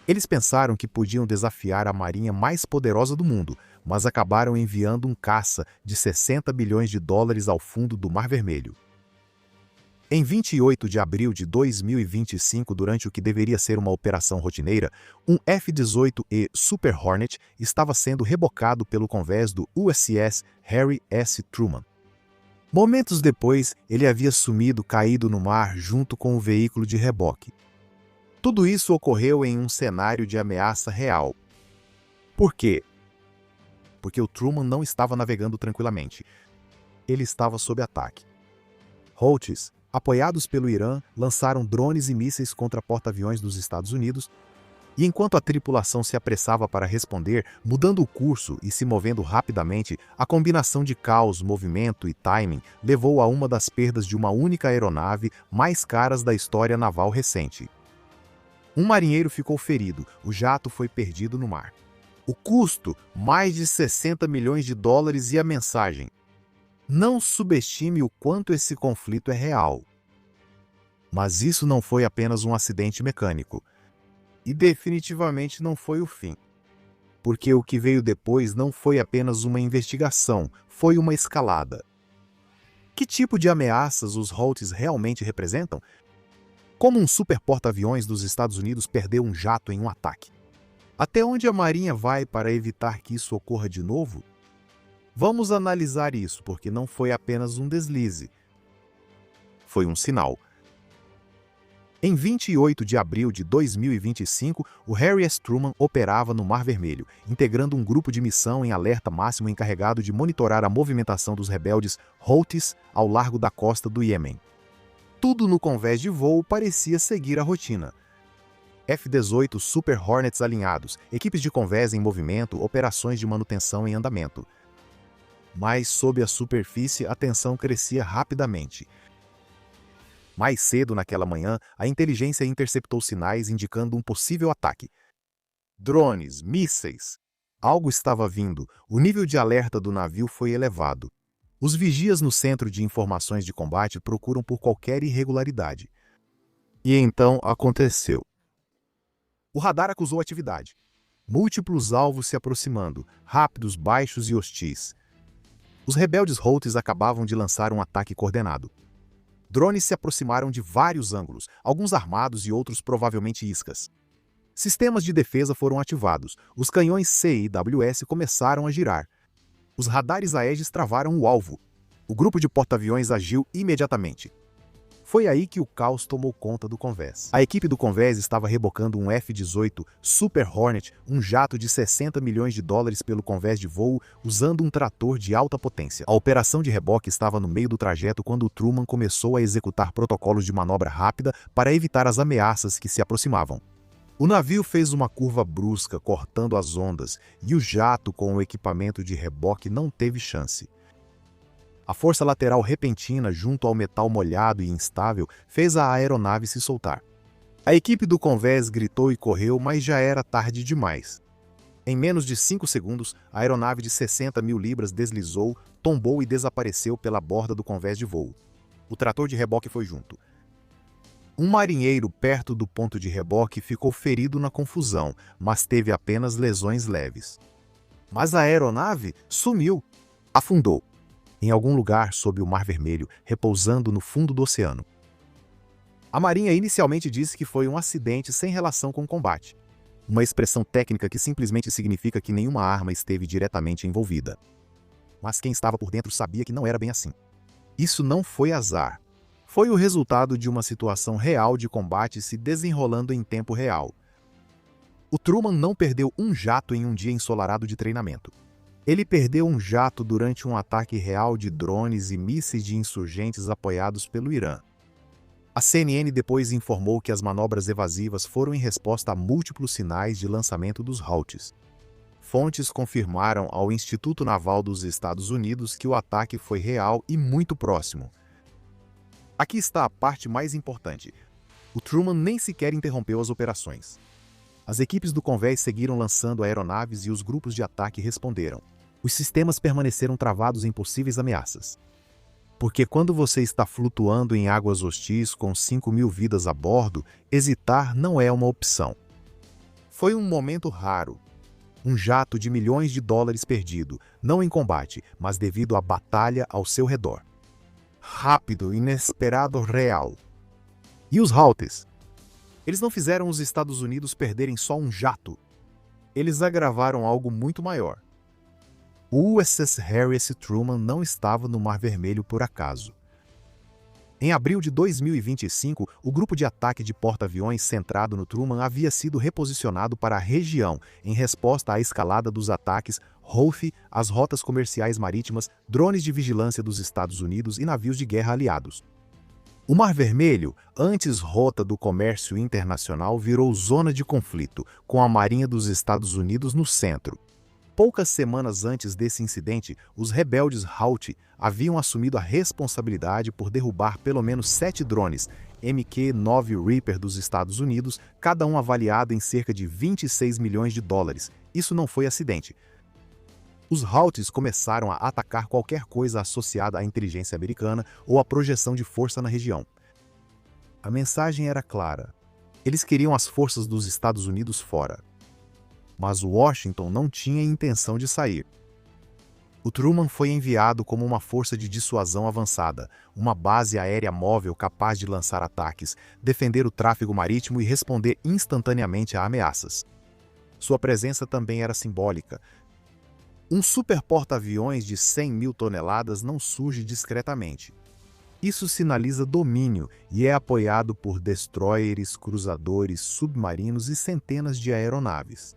Eles pensaram que podiam desafiar a marinha mais poderosa do mundo, mas acabaram enviando um caça de 60 bilhões de dólares ao fundo do Mar Vermelho. Em 28 de abril de 2025, durante o que deveria ser uma operação rotineira, um F-18E Super Hornet estava sendo rebocado pelo convés do USS Harry S. Truman. Momentos depois, ele havia caído no mar junto com o veículo de reboque. Tudo isso ocorreu em um cenário de ameaça real. Por quê? Porque o Truman não estava navegando tranquilamente. Ele estava sob ataque. Houthis, apoiados pelo Irã, lançaram drones e mísseis contra porta-aviões dos Estados Unidos, e enquanto a tripulação se apressava para responder, mudando o curso e se movendo rapidamente, a combinação de caos, movimento e timing levou a uma das perdas de uma única aeronave mais caras da história naval recente. Um marinheiro ficou ferido, o jato foi perdido no mar. O custo, mais de 60 milhões de dólares, e a mensagem: não subestime o quanto esse conflito é real. Mas isso não foi apenas um acidente mecânico. E definitivamente não foi o fim. Porque o que veio depois não foi apenas uma investigação, foi uma escalada. Que tipo de ameaças os Houthis realmente representam? Como um super porta-aviões dos Estados Unidos perdeu um jato em um ataque? Até onde a Marinha vai para evitar que isso ocorra de novo? Vamos analisar isso, porque não foi apenas um deslize. Foi um sinal. Em 28 de abril de 2025, o Harry S. Truman operava no Mar Vermelho, integrando um grupo de missão em alerta máximo encarregado de monitorar a movimentação dos rebeldes Houthis ao largo da costa do Iêmen. Tudo no convés de voo parecia seguir a rotina. F-18 Super Hornets alinhados, equipes de convés em movimento, operações de manutenção em andamento. Mas sob a superfície a tensão crescia rapidamente. Mais cedo naquela manhã, a inteligência interceptou sinais indicando um possível ataque. Drones, mísseis. Algo estava vindo. O nível de alerta do navio foi elevado. Os vigias no Centro de Informações de Combate procuram por qualquer irregularidade. E então aconteceu. O radar acusou atividade. Múltiplos alvos se aproximando, rápidos, baixos e hostis. Os rebeldes Houthis acabavam de lançar um ataque coordenado. Drones se aproximaram de vários ângulos, alguns armados e outros provavelmente iscas. Sistemas de defesa foram ativados, os canhões CIWS começaram a girar. Os radares Aegis travaram o alvo. O grupo de porta-aviões agiu imediatamente. Foi aí que o caos tomou conta do convés. A equipe do convés estava rebocando um F-18 Super Hornet, um jato de 60 milhões de dólares pelo convés de voo, usando um trator de alta potência. A operação de reboque estava no meio do trajeto quando o Truman começou a executar protocolos de manobra rápida para evitar as ameaças que se aproximavam. O navio fez uma curva brusca, cortando as ondas, e o jato com o equipamento de reboque não teve chance. A força lateral repentina junto ao metal molhado e instável fez a aeronave se soltar. A equipe do convés gritou e correu, mas já era tarde demais. Em menos de 5 segundos, a aeronave de 60 mil libras deslizou, tombou e desapareceu pela borda do convés de voo. O trator de reboque foi junto. Um marinheiro perto do ponto de reboque ficou ferido na confusão, mas teve apenas lesões leves. Mas a aeronave sumiu, afundou, em algum lugar sob o Mar Vermelho, repousando no fundo do oceano. A Marinha inicialmente disse que foi um acidente sem relação com o combate, uma expressão técnica que simplesmente significa que nenhuma arma esteve diretamente envolvida. Mas quem estava por dentro sabia que não era bem assim. Isso não foi azar. Foi o resultado de uma situação real de combate se desenrolando em tempo real. O Truman não perdeu um jato em um dia ensolarado de treinamento. Ele perdeu um jato durante um ataque real de drones e mísseis de insurgentes apoiados pelo Irã. A CNN depois informou que as manobras evasivas foram em resposta a múltiplos sinais de lançamento dos Houthis. Fontes confirmaram ao Instituto Naval dos Estados Unidos que o ataque foi real e muito próximo. Aqui está a parte mais importante. O Truman nem sequer interrompeu as operações. As equipes do convés seguiram lançando aeronaves e os grupos de ataque responderam. Os sistemas permaneceram travados em possíveis ameaças. Porque quando você está flutuando em águas hostis com 5.000 vidas a bordo, hesitar não é uma opção. Foi um momento raro. Um jato de milhões de dólares perdido, não em combate, mas devido à batalha ao seu redor. Rápido, inesperado, real. E os Houthis? Eles não fizeram os Estados Unidos perderem só um jato. Eles agravaram algo muito maior. O USS Harry S. Truman não estava no Mar Vermelho por acaso. Em abril de 2025, o grupo de ataque de porta-aviões centrado no Truman havia sido reposicionado para a região em resposta à escalada dos ataques Houthi às rotas comerciais marítimas, drones de vigilância dos Estados Unidos e navios de guerra aliados. O Mar Vermelho, antes rota do comércio internacional, virou zona de conflito, com a Marinha dos Estados Unidos no centro. Poucas semanas antes desse incidente, os rebeldes Houthi haviam assumido a responsabilidade por derrubar pelo menos 7 drones MQ-9 Reaper dos Estados Unidos, cada um avaliado em cerca de 26 milhões de dólares. Isso não foi acidente. Os Houthis começaram a atacar qualquer coisa associada à inteligência americana ou à projeção de força na região. A mensagem era clara. Eles queriam as forças dos Estados Unidos fora. Mas Washington não tinha intenção de sair. O Truman foi enviado como uma força de dissuasão avançada, uma base aérea móvel capaz de lançar ataques, defender o tráfego marítimo e responder instantaneamente a ameaças. Sua presença também era simbólica. Um super porta-aviões de 100 mil toneladas não surge discretamente. Isso sinaliza domínio e é apoiado por destroyers, cruzadores, submarinos e centenas de aeronaves.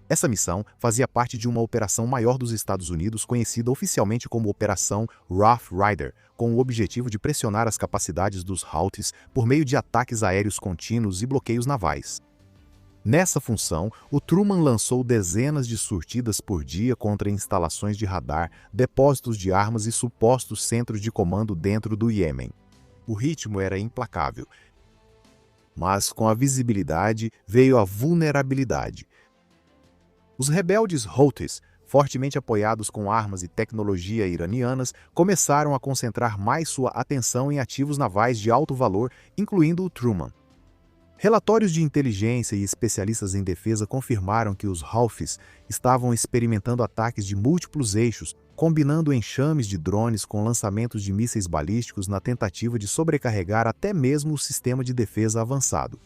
Essa missão fazia parte de uma operação maior dos Estados Unidos conhecida oficialmente como Operação Rough Rider, com o objetivo de pressionar as capacidades dos Houthis por meio de ataques aéreos contínuos e bloqueios navais. Nessa função, o Truman lançou dezenas de surtidas por dia contra instalações de radar, depósitos de armas e supostos centros de comando dentro do Iêmen. O ritmo era implacável. Mas com a visibilidade veio a vulnerabilidade. Os rebeldes Houthis, fortemente apoiados com armas e tecnologia iranianas, começaram a concentrar mais sua atenção em ativos navais de alto valor, incluindo o Truman. Relatórios de inteligência e especialistas em defesa confirmaram que os Houthis estavam experimentando ataques de múltiplos eixos, combinando enxames de drones com lançamentos de mísseis balísticos na tentativa de sobrecarregar até mesmo o sistema de defesa avançado.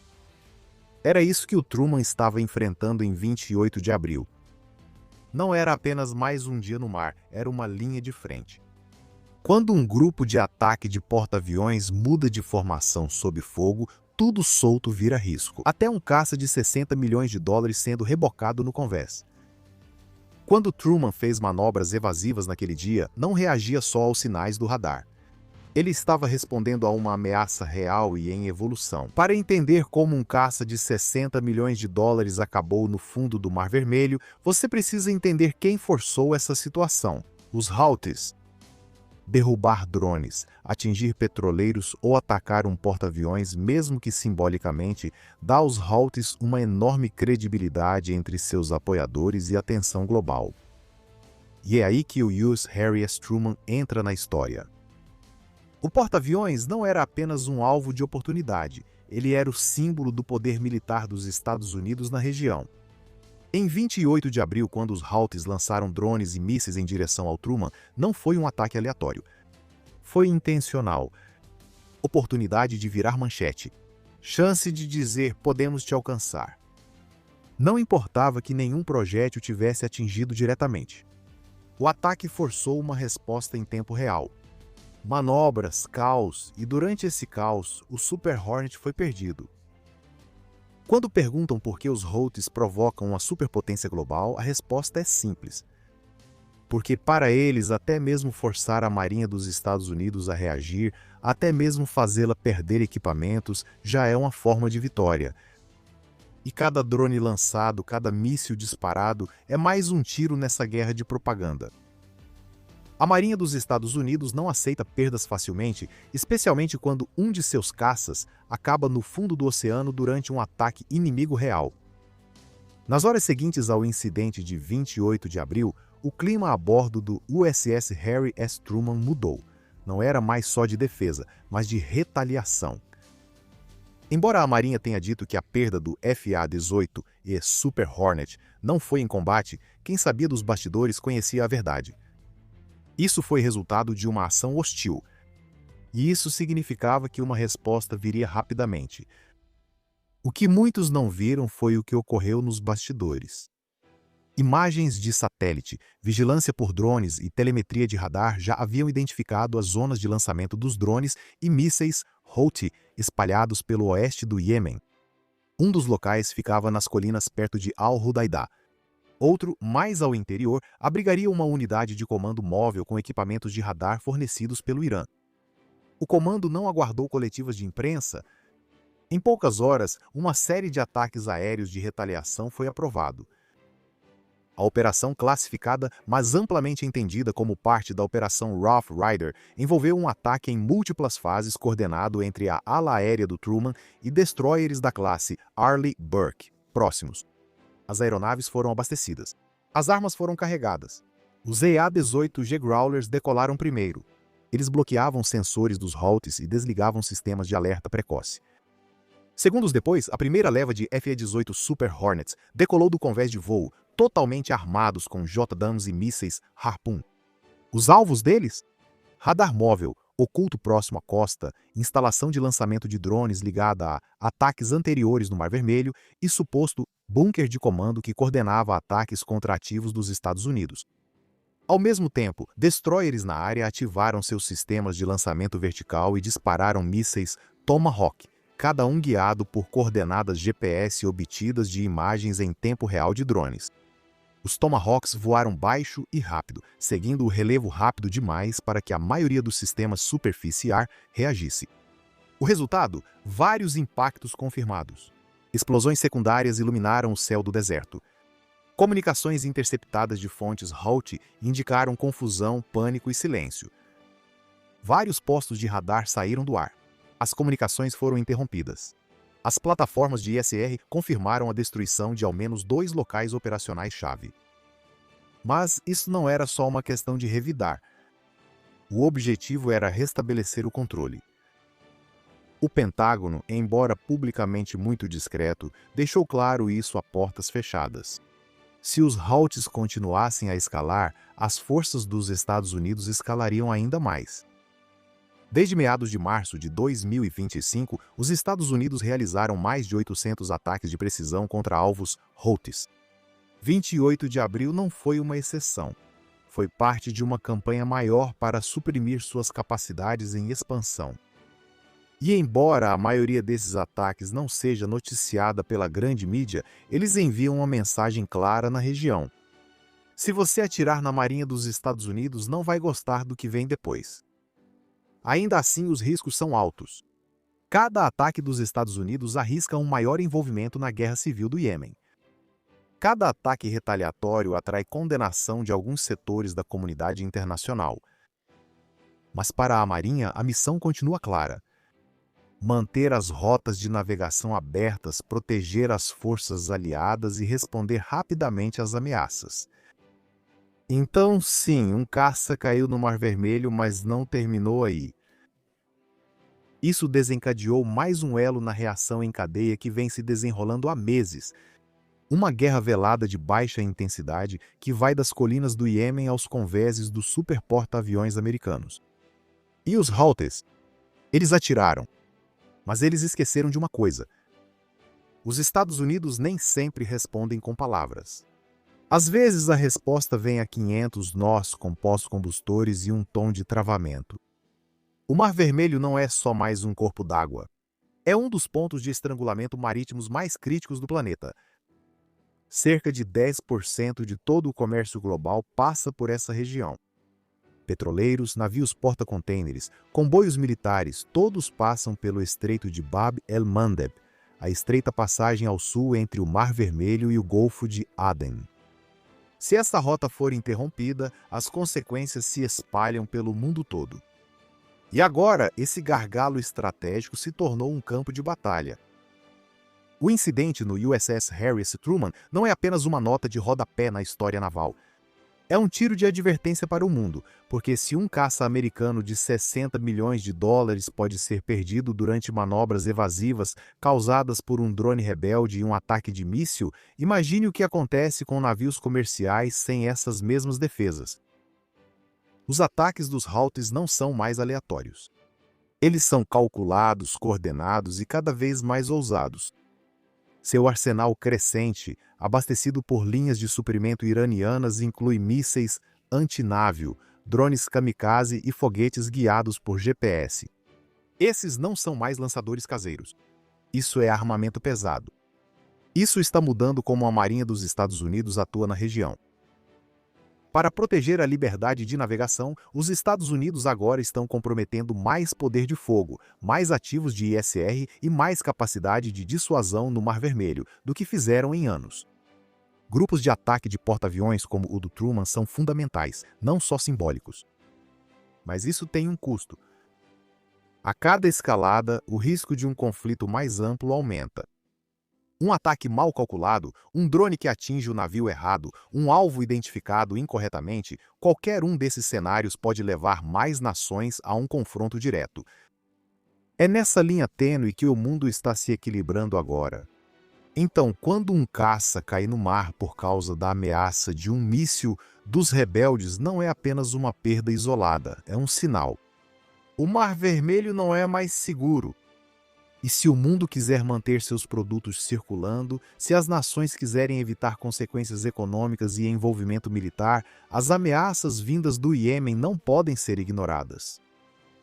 Era isso que o Truman estava enfrentando em 28 de abril. Não era apenas mais um dia no mar, era uma linha de frente. Quando um grupo de ataque de porta-aviões muda de formação sob fogo, tudo solto vira risco. Até um caça de 60 milhões de dólares sendo rebocado no convés. Quando Truman fez manobras evasivas naquele dia, não reagia só aos sinais do radar. Ele estava respondendo a uma ameaça real e em evolução. Para entender como um caça de 60 milhões de dólares acabou no fundo do Mar Vermelho, você precisa entender quem forçou essa situação. Os Houthis. Derrubar drones, atingir petroleiros ou atacar um porta-aviões, mesmo que simbolicamente, dá aos Houthis uma enorme credibilidade entre seus apoiadores e atenção global. E é aí que o USS Harry S. Truman entra na história. O porta-aviões não era apenas um alvo de oportunidade, ele era o símbolo do poder militar dos Estados Unidos na região. Em 28 de abril, quando os Houthis lançaram drones e mísseis em direção ao Truman, não foi um ataque aleatório. Foi intencional. Oportunidade de virar manchete. Chance de dizer, podemos te alcançar. Não importava que nenhum projétil tivesse atingido diretamente. O ataque forçou uma resposta em tempo real. Manobras, caos, e durante esse caos, o Super Hornet foi perdido. Quando perguntam por que os Houthis provocam uma superpotência global, a resposta é simples. Porque para eles, até mesmo forçar a Marinha dos Estados Unidos a reagir, até mesmo fazê-la perder equipamentos, já é uma forma de vitória. E cada drone lançado, cada míssil disparado, é mais um tiro nessa guerra de propaganda. A Marinha dos Estados Unidos não aceita perdas facilmente, especialmente quando um de seus caças acaba no fundo do oceano durante um ataque inimigo real. Nas horas seguintes ao incidente de 28 de abril, o clima a bordo do USS Harry S. Truman mudou. Não era mais só de defesa, mas de retaliação. Embora a Marinha tenha dito que a perda do FA-18 e Super Hornet não foi em combate, quem sabia dos bastidores conhecia a verdade. Isso foi resultado de uma ação hostil, e isso significava que uma resposta viria rapidamente. O que muitos não viram foi o que ocorreu nos bastidores. Imagens de satélite, vigilância por drones e telemetria de radar já haviam identificado as zonas de lançamento dos drones e mísseis Houthi espalhados pelo oeste do Iêmen. Um dos locais ficava nas colinas perto de Al-Hudaidah. Outro, mais ao interior, abrigaria uma unidade de comando móvel com equipamentos de radar fornecidos pelo Irã. O comando não aguardou coletivas de imprensa. Em poucas horas, uma série de ataques aéreos de retaliação foi aprovado. A operação, classificada, mas amplamente entendida como parte da Operação Rough Rider, envolveu um ataque em múltiplas fases coordenado entre a ala aérea do Truman e destroyers da classe Arleigh Burke, próximos. As aeronaves foram abastecidas. As armas foram carregadas. Os EA-18G Growlers decolaram primeiro. Eles bloqueavam sensores dos Houthis e desligavam sistemas de alerta precoce. Segundos depois, a primeira leva de FA-18 Super Hornets decolou do convés de voo, totalmente armados com JDAMs e mísseis Harpoon. Os alvos deles? Radar móvel, oculto próximo à costa, instalação de lançamento de drones ligada a ataques anteriores no Mar Vermelho e suposto bunker de comando que coordenava ataques contra ativos dos Estados Unidos. Ao mesmo tempo, destroyers na área ativaram seus sistemas de lançamento vertical e dispararam mísseis Tomahawk, cada um guiado por coordenadas GPS obtidas de imagens em tempo real de drones. Os Tomahawks voaram baixo e rápido, seguindo o relevo rápido demais para que a maioria dos sistemas superficiar reagisse. O resultado? Vários impactos confirmados. Explosões secundárias iluminaram o céu do deserto. Comunicações interceptadas de fontes Houthi indicaram confusão, pânico e silêncio. Vários postos de radar saíram do ar. As comunicações foram interrompidas. As plataformas de ISR confirmaram a destruição de ao menos 2 locais operacionais-chave. Mas isso não era só uma questão de revidar. O objetivo era restabelecer o controle. O Pentágono, embora publicamente muito discreto, deixou claro isso a portas fechadas. Se os Houthis continuassem a escalar, as forças dos Estados Unidos escalariam ainda mais. Desde meados de março de 2025, os Estados Unidos realizaram mais de 800 ataques de precisão contra alvos Houthis. 28 de abril não foi uma exceção. Foi parte de uma campanha maior para suprimir suas capacidades em expansão. E embora a maioria desses ataques não seja noticiada pela grande mídia, eles enviam uma mensagem clara na região. Se você atirar na Marinha dos Estados Unidos, não vai gostar do que vem depois. Ainda assim, os riscos são altos. Cada ataque dos Estados Unidos arrisca um maior envolvimento na guerra civil do Iêmen. Cada ataque retaliatório atrai condenação de alguns setores da comunidade internacional. Mas para a Marinha, a missão continua clara: manter as rotas de navegação abertas, proteger as forças aliadas e responder rapidamente às ameaças. Então, sim, um caça caiu no Mar Vermelho, mas não terminou aí. Isso desencadeou mais um elo na reação em cadeia que vem se desenrolando há meses. Uma guerra velada de baixa intensidade que vai das colinas do Iêmen aos convéses dos superporta-aviões americanos. E os Houthis? Eles atiraram. Mas eles esqueceram de uma coisa: os Estados Unidos nem sempre respondem com palavras. Às vezes a resposta vem a 500 nós compostos combustores e um tom de travamento. O Mar Vermelho não é só mais um corpo d'água. É um dos pontos de estrangulamento marítimos mais críticos do planeta. Cerca de 10% de todo o comércio global passa por essa região. Petroleiros, navios porta-contêineres, comboios militares, todos passam pelo Estreito de Bab el-Mandeb, a estreita passagem ao sul entre o Mar Vermelho e o Golfo de Aden. Se esta rota for interrompida, as consequências se espalham pelo mundo todo. E agora, esse gargalo estratégico se tornou um campo de batalha. O incidente no USS Harry S. Truman não é apenas uma nota de rodapé na história naval. É um tiro de advertência para o mundo, porque se um caça americano de 60 milhões de dólares pode ser perdido durante manobras evasivas causadas por um drone rebelde e um ataque de míssil, imagine o que acontece com navios comerciais sem essas mesmas defesas. Os ataques dos Houthis não são mais aleatórios. Eles são calculados, coordenados e cada vez mais ousados. Seu arsenal crescente, abastecido por linhas de suprimento iranianas, inclui mísseis antinávio, drones kamikaze e foguetes guiados por GPS. Esses não são mais lançadores caseiros. Isso é armamento pesado. Isso está mudando como a Marinha dos Estados Unidos atua na região. Para proteger a liberdade de navegação, os Estados Unidos agora estão comprometendo mais poder de fogo, mais ativos de ISR e mais capacidade de dissuasão no Mar Vermelho do que fizeram em anos. Grupos de ataque de porta-aviões como o do Truman são fundamentais, não só simbólicos. Mas isso tem um custo. A cada escalada, o risco de um conflito mais amplo aumenta. Um ataque mal calculado, um drone que atinge o navio errado, um alvo identificado incorretamente, qualquer um desses cenários pode levar mais nações a um confronto direto. É nessa linha tênue que o mundo está se equilibrando agora. Então, quando um caça cai no mar por causa da ameaça de um míssil dos rebeldes, não é apenas uma perda isolada, é um sinal. O Mar Vermelho não é mais seguro. E se o mundo quiser manter seus produtos circulando, se as nações quiserem evitar consequências econômicas e envolvimento militar, as ameaças vindas do Iêmen não podem ser ignoradas.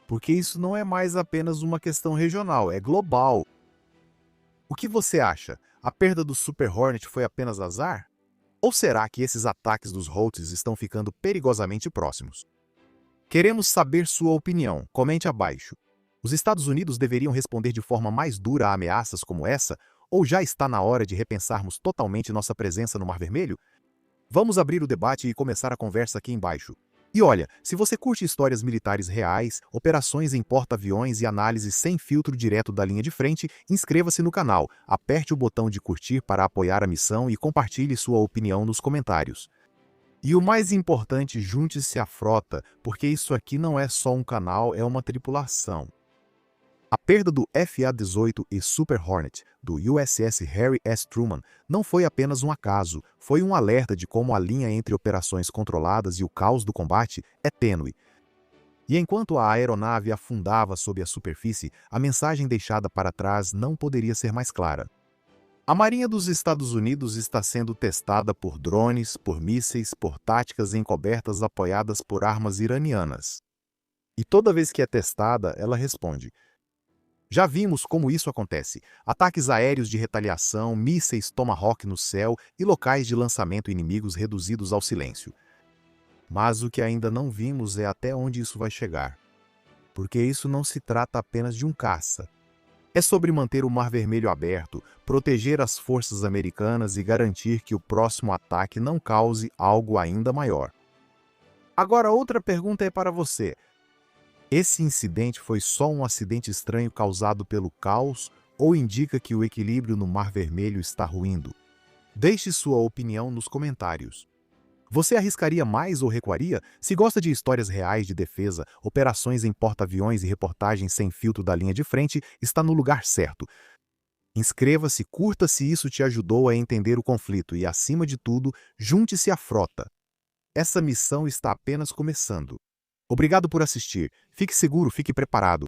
Porque isso não é mais apenas uma questão regional, é global. O que você acha? A perda do Super Hornet foi apenas azar? Ou será que esses ataques dos Houthis estão ficando perigosamente próximos? Queremos saber sua opinião. Comente abaixo. Os Estados Unidos deveriam responder de forma mais dura a ameaças como essa, ou já está na hora de repensarmos totalmente nossa presença no Mar Vermelho? Vamos abrir o debate e começar a conversa aqui embaixo. E olha, se você curte histórias militares reais, operações em porta-aviões e análise sem filtro direto da linha de frente, inscreva-se no canal, aperte o botão de curtir para apoiar a missão e compartilhe sua opinião nos comentários. E o mais importante, junte-se à frota, porque isso aqui não é só um canal, é uma tripulação. A perda do FA-18 e Super Hornet, do USS Harry S. Truman, não foi apenas um acaso, foi um alerta de como a linha entre operações controladas e o caos do combate é tênue. E enquanto a aeronave afundava sob a superfície, a mensagem deixada para trás não poderia ser mais clara. A Marinha dos Estados Unidos está sendo testada por drones, por mísseis, por táticas encobertas apoiadas por armas iranianas. E toda vez que é testada, ela responde. Já vimos como isso acontece. Ataques aéreos de retaliação, mísseis Tomahawk no céu e locais de lançamento inimigos reduzidos ao silêncio. Mas o que ainda não vimos é até onde isso vai chegar. Porque isso não se trata apenas de um caça. É sobre manter o Mar Vermelho aberto, proteger as forças americanas e garantir que o próximo ataque não cause algo ainda maior. Agora, outra pergunta é para você. Esse incidente foi só um acidente estranho causado pelo caos ou indica que o equilíbrio no Mar Vermelho está ruindo? Deixe sua opinião nos comentários. Você arriscaria mais ou recuaria? Se gosta de histórias reais de defesa, operações em porta-aviões e reportagens sem filtro da linha de frente, está no lugar certo. Inscreva-se, curta se isso te ajudou a entender o conflito e, acima de tudo, junte-se à frota. Essa missão está apenas começando. Obrigado por assistir. Fique seguro, fique preparado.